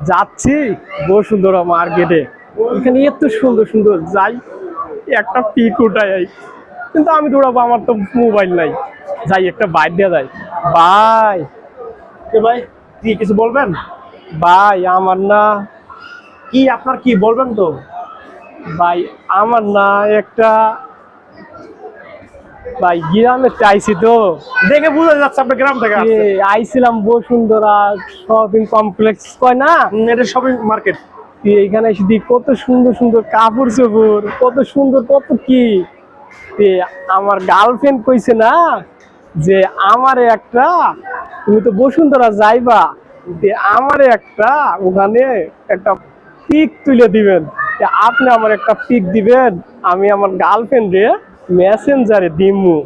যাচ্ছি বসুন্ধরা মার্কেটে, এখানে এত সুন্দর সুন্দর যাই একটা পিক উঠাই, কিন্তু আমি দৌড়াবো, আমার তো মোবাইল নাই। যাই একটা বাইর দেওয়া যায়। ভাই ভাই কি কিছু বলবেন? ভাই আমার না, কি আপনার কি বলবেন তো? ভাই আমার না একটা, ভাই গ্রামে আইছি তো, দেখে বোঝা যাচ্ছে আপনি গ্রাম থেকে আসছেন। আইছিলাম বসুন্ধরা শপিং কমপ্লেক্স কয় না, এটা শপিং মার্কেট। এখানে এসে দেখি কত সুন্দর সুন্দর কাপড় চোপড়, কত সুন্দর কত কি। আমার গার্লফ্রেন্ড কইছে না যে আমারে একটা, তুমি তো বসুন্ধরা যাইবা, আমারে একটা ওখানে একটা পিক তুলে দিবেন। আপনি আমার একটা পিক দিবেন, আমি আমার গার্লফ্রেন্ডে মেসেঞ্জারে দিমু।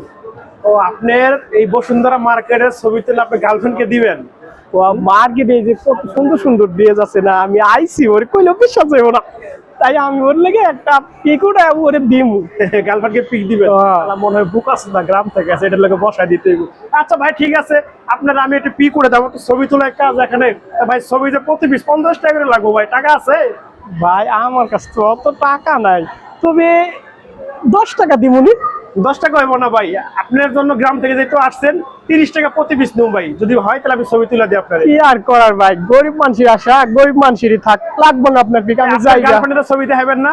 ও আপনার এই বসুন্ধরা মার্কেটের ছবি তুলে আপনি গার্লফ্রেন্ডকে দিবেন? ও মার্কেটে যে কত সুন্দর সুন্দর ড্রেস আছে না, আমি আইছি ওরে কইলে বিশ্বাস হইব না, তাই আমি ওর লেগে একটা পিক উঠে ওরে দিমু। গার্লফ্রেন্ডকে পিক দিবেন? মনে হয় বুক আছে না, গ্রাম থেকে আছে, এটার লোকে বসায় দিতে হইব। আচ্ছা ভাই ঠিক আছে, আপনার আমি একটা পিক করে দেবো, ছবি তোলা কাজ এখানে। ভাই ছবিতে প্রতি পিস 50 টাকা করে লাগবো ভাই, টাকা আছে? ভাই আমার কাছে তো অত টাকা নাই, তবে 10 টাকা দিমুনি। 10 টাকা হইব না ভাই, আপনার জন্য গ্রাম থেকে যেহেতু আসছেন 30 টাকা প্রতি পিস নেব ভাই, যদি হয় তাহলে আমি ছবি তুলে দিই আপনার। কি আর করার ভাই, গরিব মানুষের আশা গরিব মানুষেরই থাক, লাগবো না আপনার পিক, আমি যাই। গার্লফ্রেন্ডের ছবি দেখাবেন না?